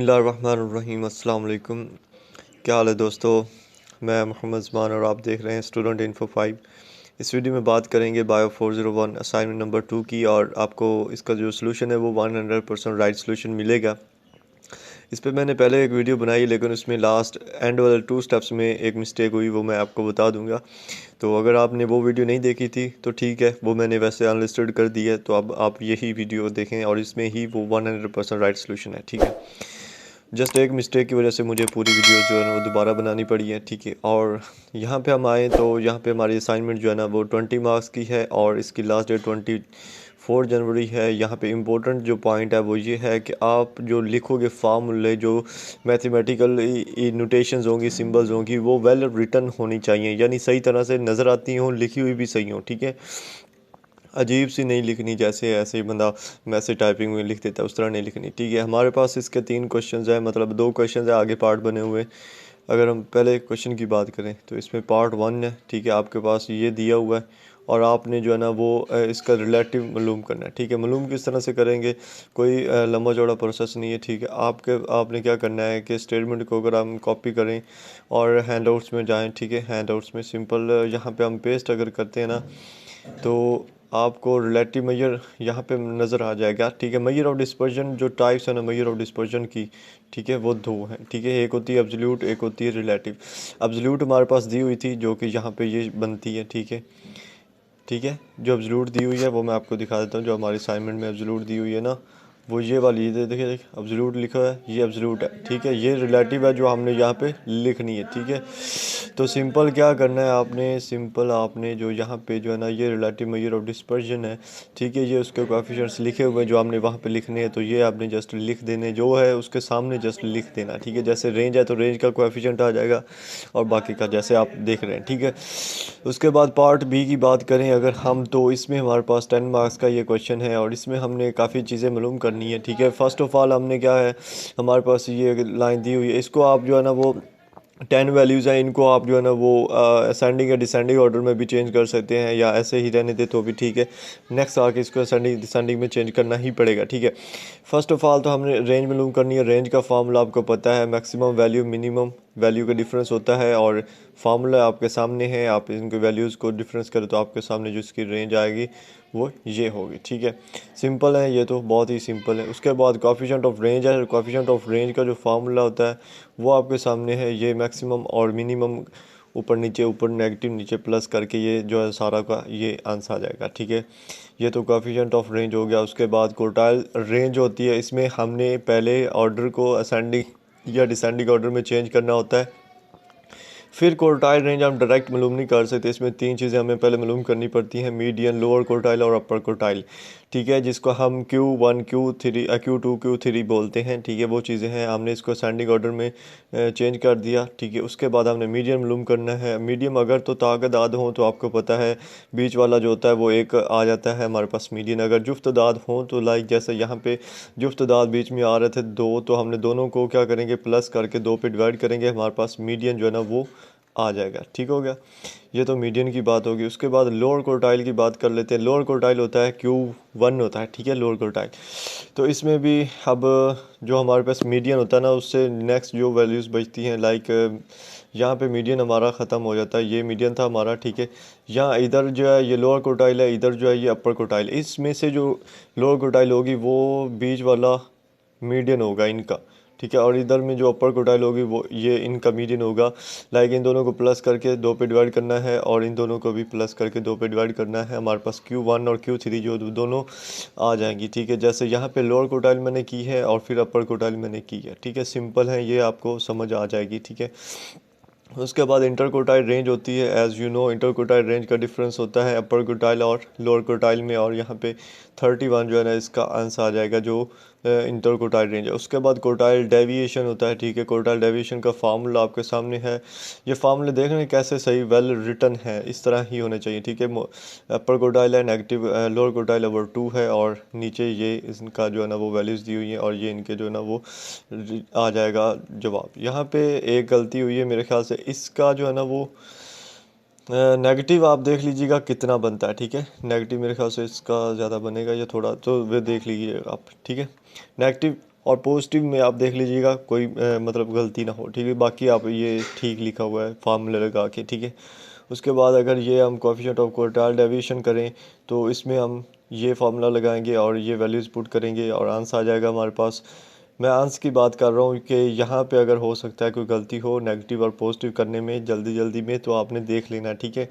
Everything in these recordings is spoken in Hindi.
बिस्मिल्लाहिर्रहमानिर्रहीम। अस्सलाम वालेकुम। क्या हाल है दोस्तों? मैं मोहम्मद ज़मान और आप देख रहे हैं स्टूडेंट इन्फो 5। इस वीडियो में बात करेंगे बायो 401 असाइनमेंट नंबर 2 की, और आपको इसका जो सोल्यूशन है वो 100% राइट सोल्यूशन मिलेगा। इस पे मैंने पहले एक वीडियो बनाई, लेकिन उसमें लास्ट एंड वाले 2 स्टेप्स में एक मिस्टेक हुई, वो मैं आपको बता दूंगा। तो अगर आपने वो वीडियो नहीं देखी थी तो ठीक है, वो मैंने वैसे अनलिस्टेड कर दी है, तो अब आप यही वीडियो देखें और इसमें ही वो 100% राइट सोल्यूशन है। ठीक है, जस्ट एक मिस्टेक की वजह से मुझे पूरी वीडियो जो है वो दोबारा बनानी पड़ी है। ठीक है, और यहाँ पे हम आए तो यहाँ पे हमारी असाइनमेंट जो है ना वो 20 मार्क्स की है और इसकी लास्ट डेट 24 जनवरी है। यहाँ पे इम्पोर्टेंट जो पॉइंट है वो ये है कि आप जो लिखोगे फार्मूले, जो मैथमेटिकल नोटेशंस होंगी, सिंबल्स होंगी, वो वेल रिटन होनी चाहिए, यानी सही तरह से नज़र आती हों, लिखी हुई भी सही हो। ठीक है, अजीब सी नहीं लिखनी, जैसे ऐसे ही बंदा मैसेज टाइपिंग में लिख देता है उस तरह नहीं लिखनी। ठीक है, हमारे पास इसके 3 क्वेश्चंस हैं, मतलब 2 क्वेश्चंस है, आगे पार्ट बने हुए। अगर हम पहले क्वेश्चन की बात करें तो इसमें पार्ट 1 है। ठीक है, आपके पास ये दिया हुआ है और आपने जो है ना वो इसका रिलेटिव मालूम करना है। ठीक है, मालूम किस तरह से करेंगे, कोई लंबा चौड़ा प्रोसेस नहीं है। ठीक है, आपने क्या करना है कि स्टेटमेंट को अगर हम कॉपी करें और हैंडआउट्स में जाएं। ठीक है, हैंडआउट्स में सिंपल यहाँ पे हम पेस्ट अगर करते हैं ना तो आपको रिलेटिव मेजर यहाँ पे नज़र आ जाएगा। ठीक है, मेजर ऑफ डिस्पर्जन जो टाइप्स है ना मेजर ऑफ डिस्पर्जन की, ठीक है, वो 2 हैं। ठीक है, एक होती है एब्सोल्यूट, एक होती है रिलेटिव। एब्सोल्यूट हमारे पास दी हुई थी, जो कि यहाँ पे ये बनती है। ठीक है, ठीक है, जो एब्सोल्यूट दी हुई है वो मैं आपको दिखा देता हूँ। जो हमारी असाइनमेंट में एब्सोल्यूट दी हुई है ना, वो ये वाली, ये देखिए एब्सोल्यूट लिखा है, ये एब्सोल्यूट है। ठीक है, ये रिलेटिव है जो हमने यहाँ पे लिखनी है। ठीक है, तो सिंपल क्या करना है आपने, सिंपल आपने जो यहाँ पे जो है ना ये रिलेटिव मेजर ऑफ डिस्पर्जन है। ठीक है, ये उसके कोएफिशिएंट्स लिखे हुए हैं जो आपने वहाँ पे लिखने हैं, तो ये आपने जस्ट लिख देने, जो है उसके सामने जस्ट लिख देना। ठीक है, जैसे रेंज है तो रेंज का कोएफिशिएंट आ जाएगा और बाकी का जैसे आप देख रहे हैं। ठीक है, उसके बाद पार्ट बी की बात करें अगर हम, तो इसमें हमारे पास 10 मार्क्स का ये क्वेश्चन है और इसमें हमने काफ़ी चीज़ें मालूम करनी है। ठीक है, फर्स्ट ऑफ ऑल हमने क्या है, हमारे पास ये लाइन दी हुई है, इसको आप जो है ना वो 10 वैल्यूज़ हैं, इनको आप जो है ना वो असेंडिंग या डिसेंडिंग ऑर्डर में भी चेंज कर सकते हैं, या ऐसे ही रहने दे तो भी ठीक है। नेक्स्ट आके इसको असेंडिंग डिसेंडिंग में चेंज करना ही पड़ेगा। ठीक है, फर्स्ट ऑफ ऑल तो हमने रेंज मालूम करनी है। रेंज का फार्मूला आपको पता है, मैक्सिमम वैल्यू मिनिमम वैल्यू का डिफरेंस होता है, और फार्मूला आपके सामने है। आप इनके वैल्यूज़ को डिफरेंस करें तो आपके सामने जो इसकी रेंज आएगी वो ये होगी। ठीक है, सिंपल है, ये तो बहुत ही सिंपल है। उसके बाद कोएफिशिएंट ऑफ रेंज है, कोएफिशिएंट ऑफ रेंज का जो फार्मूला होता है वो आपके सामने है। ये मैक्सिमम और मिनिमम ऊपर नीचे, ऊपर नेगेटिव नीचे प्लस करके ये जो है सारा का ये आंसर आ जाएगा। ठीक है, ये तो कोएफिशिएंट ऑफ रेंज हो गया। उसके बाद क्वार्टाइल रेंज होती है, इसमें हमने पहले ऑर्डर को असेंडिंग या डिसेंडिंग ऑर्डर में चेंज करना होता है। फिर क्वार्टाइल रेंज हम डायरेक्ट मालूम नहीं कर सकते, इसमें 3 चीज़ें हमें पहले मालूम करनी पड़ती हैं, मीडियन, लोअर क्वार्टाइल और अपर क्वार्टाइल। ठीक है, जिसको हम Q1 Q3 Q2 Q3 बोलते हैं। ठीक है, वो चीज़ें हैं, हमने इसको असेंडिंग ऑर्डर में चेंज कर दिया। ठीक है, उसके बाद हमने मीडियम मालूम करना है। मीडियम अगर तो तादाद हो तो आपको पता है बीच वाला जो होता है वो एक आ जाता है हमारे पास मीडियन। अगर जुफ्त तादाद हो तो लाइक जैसे यहाँ पे जुफ्त तादाद बीच में आ रहे थे 2, तो हमने दोनों को क्या करेंगे, प्लस करके 2 पे डिवाइड करेंगे, हमारे पास मीडियन जो है ना वो आ जाएगा। ठीक हो गया, ये तो मीडियन की बात होगी। उसके बाद लोअर क्वार्टाइल की बात कर लेते हैं। लोअर क्वार्टाइल होता है Q1 होता है। ठीक है, लोअर क्वार्टाइल, तो इसमें भी अब जो हमारे पास मीडियन होता है ना, उससे नेक्स्ट जो वैल्यूज़ बचती हैं, लाइक यहाँ पे मीडियन हमारा ख़त्म हो जाता है, ये मीडियन था हमारा। ठीक है, यहाँ इधर जो है ये लोअर क्वार्टाइल है, इधर जो है ये अपर क्वार्टाइल। इसमें से जो लोअर क्वार्टाइल होगी वो बीच वाला मीडियन होगा इनका। ठीक है, और इधर में जो अपर क्वार्टाइल होगी वो ये इनका मीडियन होगा। लाइक इन दोनों को प्लस करके 2 पे डिवाइड करना है और इन दोनों को भी प्लस करके 2 पे डिवाइड करना है। हमारे पास Q1 और Q3 जो दोनों आ जाएंगी। ठीक है, जैसे यहाँ पे लोअर क्वार्टाइल मैंने की है और फिर अपर क्वार्टाइल मैंने की है। ठीक है, सिंपल है, ये आपको समझ आ जाएगी। ठीक है, उसके बाद इंटर क्वार्टाइल रेंज होती है। As you know, inter quartile range का डिफरेंस होता है अपर क्वार्टाइल और लोअर क्वार्टाइल में, और यहाँ पे 31 जो है ना इसका आंसर आ जाएगा जो इंटर क्वार्टाइल रेंज है। उसके बाद क्वार्टाइल डेविएशन होता है। ठीक है, क्वार्टाइल डेविएशन का फार्मूला आपके सामने है। ये फार्मूले देख रहे हैं कैसे सही वेल रिटन है, इस तरह ही होने चाहिए। ठीक है, अपर क्वार्टाइल है नेगेटिव, लोअर क्वार्टाइल ओवर 2 है, और नीचे ये इनका जो है ना वो वैल्यूज़ दी हुई हैं, और ये इनके जो है ना वो आ जाएगा जवाब। यहाँ पे एक गलती हुई है मेरे ख्याल से, इसका जो है ना वो नेगेटिव आप देख लीजिएगा कितना बनता है। ठीक है, नेगेटिव मेरे ख्याल से इसका ज़्यादा बनेगा या थोड़ा, तो वे देख लीजिए आप। ठीक है, नेगेटिव और पॉजिटिव में आप देख लीजिएगा कोई मतलब गलती ना हो, ठीक है। बाकी आप ये ठीक लिखा हुआ है फार्मूला लगा के, ठीक है। उसके बाद अगर ये हम कोएफिशिएंट ऑफ क्वार्टाइल डेविएशन करें तो इसमें हम ये फार्मूला लगाएंगे और ये वैल्यूज़ पुट करेंगे और आंसर आ जाएगा हमारे पास। मैं आंसर की बात कर रहा हूँ कि यहाँ पे अगर हो सकता है कोई गलती हो नेगेटिव और पॉजिटिव करने में जल्दी में, तो आपने देख लेना, ठीक है।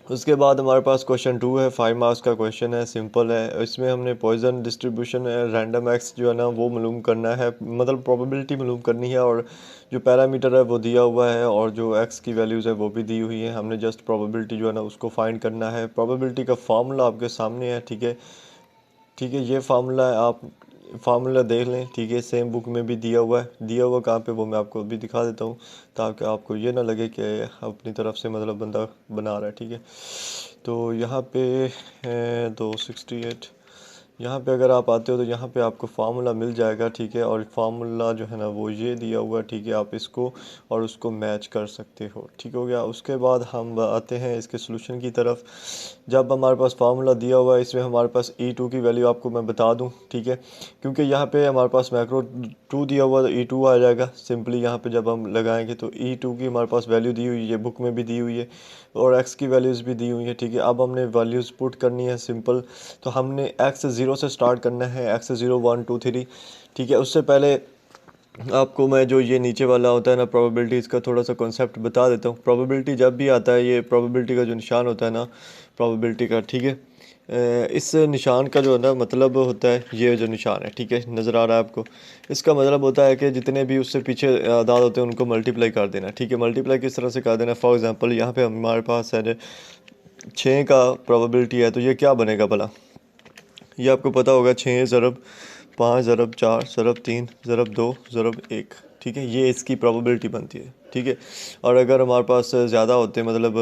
उसके बाद हमारे पास क्वेश्चन 2 है, 5 मार्क्स का क्वेश्चन है, सिंपल है। इसमें हमने पॉइजन डिस्ट्रीब्यूशन रैंडम एक्स जो है ना वो मालूम करना है, मतलब प्रोबेबिलिटी मालूम करनी है, और जो पैरामीटर है वो दिया हुआ है और जो एक्स की वैल्यूज़ है वो भी दी हुई है। हमने जस्ट प्रोबेबिलिटी जो है ना उसको फाइंड करना है। प्रोबेबिलिटी का फार्मूला आपके सामने है, ठीक है। ठीक है, ये फार्मूला है, आप फार्मूला देख लें, ठीक है। सेम बुक में भी दिया हुआ है, दिया हुआ कहाँ पे वो मैं आपको भी दिखा देता हूँ ताकि आपको ये ना लगे कि अपनी तरफ से मतलब बंदा बना रहा है, ठीक है। तो यहाँ पे 268, यहाँ पे अगर आप आते हो तो यहाँ पे आपको फार्मूला मिल जाएगा, ठीक है। और फार्मूला जो है ना वो ये दिया हुआ है, ठीक है। आप इसको और उसको मैच कर सकते हो, ठीक हो गया। उसके बाद हम आते हैं इसके सोल्यूशन की तरफ। जब हमारे पास फार्मूला दिया हुआ है, इसमें हमारे पास E2 की वैल्यू आपको मैं बता दूं, ठीक है। क्योंकि यहाँ पे हमारे पास मैक्रो 2 दिया हुआ तो E2 आ जाएगा सिंपली। यहाँ पे जब हम लगाएंगे तो E2 की हमारे पास वैल्यू दी हुई है, बुक में भी दी हुई है, और एक्स की वैल्यूज़ भी दी हुई है, ठीक है। अब हमने वैल्यूज़ पुट करनी है सिंपल। तो हमने एक्स 0 से स्टार्ट करना है, एक्स 0 1 2 3, ठीक है। उससे पहले आपको मैं जो ये नीचे वाला होता है ना प्रोबेबिलिटी, इसका थोड़ा सा कॉन्सेप्ट बता देता हूँ। प्रोबेबिलिटी जब भी आता है, ये प्रोबेबिलिटी का जो निशान होता है ना प्रोबेबिलिटी का, ठीक है। इस निशान का जो है ना मतलब होता है, ये जो निशान है, ठीक है, नज़र आ रहा है आपको। इसका मतलब होता है कि जितने भी उससे पीछे आदाद होते हैं उनको मल्टीप्लाई कर देना, ठीक है। मल्टीप्लाई किस तरह से कर देना, फॉर एग्जांपल यहाँ पे हमारे पास है 6 का प्रोबेबिलिटी है, तो ये क्या बनेगा भला। ये आपको पता होगा, 6 ज़रब 5 ज़रब 4 ज़रब 3 ज़रब 2 ज़रब 1, ठीक है। ये इसकी प्रोबेबिलिटी बनती है, ठीक है। और अगर हमारे पास ज़्यादा होते, मतलब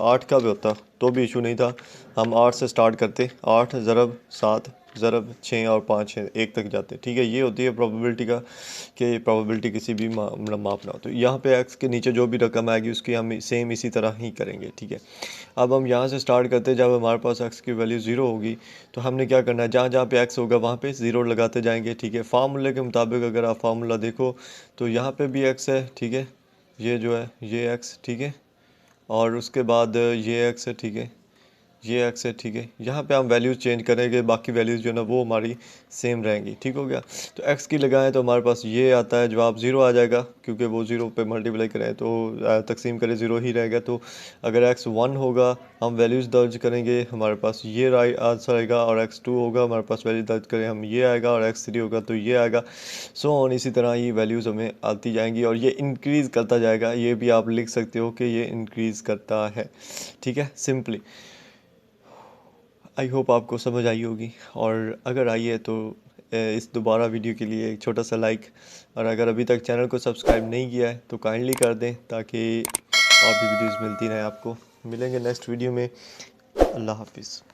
8 का भी होता तो भी इशू नहीं था। हम 8 से स्टार्ट करते, 8 ज़रब 7 ज़रब 6 और 5 6 1 तक जाते, ठीक है। ये होती है प्रोबेबिलिटी का, कि प्रोबेबिलिटी किसी भी मतलब मापना हो। तो यहाँ पे एक्स के नीचे जो भी रकम आएगी उसकी हम सेम इसी तरह ही करेंगे, ठीक है। अब हम यहाँ से स्टार्ट करते हैं, जब हमारे पास एक्स की वैल्यू 0 होगी तो हमने क्या करना है, जहाँ जहाँ पे एक्स होगा वहाँ पे 0 लगाते जाएंगे, ठीक है। फार्मूले के मुताबिक अगर आप फार्मूला देखो तो यहाँ पे भी एक्स है, ठीक है। ये जो है ये एक्स, ठीक है। और उसके बाद ये एक्स है, ठीक है, ये एक्स है, ठीक है। यहाँ पे हम वैल्यूज़ चेंज करेंगे, बाकी वैल्यूज़ जो है ना वो हमारी सेम रहेंगी, ठीक हो गया। तो एक्स की लगाएं तो हमारे पास ये आता है, जवाब 0 आ जाएगा, क्योंकि वो 0 पे मल्टीप्लाई करें तो तकसीम करें 0 ही रहेगा। तो अगर एक्स 1 होगा हम वैल्यूज़ दर्ज करेंगे, हमारे पास ये आंसर आएगा। और एक्स 2 होगा हमारे पास वैल्यू दर्ज करें हम, ये आएगा। और एक्स 3 होगा तो ये आएगा। सो ऑन, इसी तरह ये वैल्यूज़ हमें आती जाएंगी और ये इंक्रीज़ करता जाएगा। ये भी आप लिख सकते हो कि ये इंक्रीज़ करता है, ठीक है, सिंपली। आई होप आपको समझ आई होगी, और अगर आई है तो इस दोबारा वीडियो के लिए एक छोटा सा लाइक, और अगर अभी तक चैनल को सब्सक्राइब नहीं किया है तो काइंडली कर दें ताकि और भी वीडियोस मिलती रहें आपको। मिलेंगे नेक्स्ट वीडियो में। अल्लाह हाफिज़।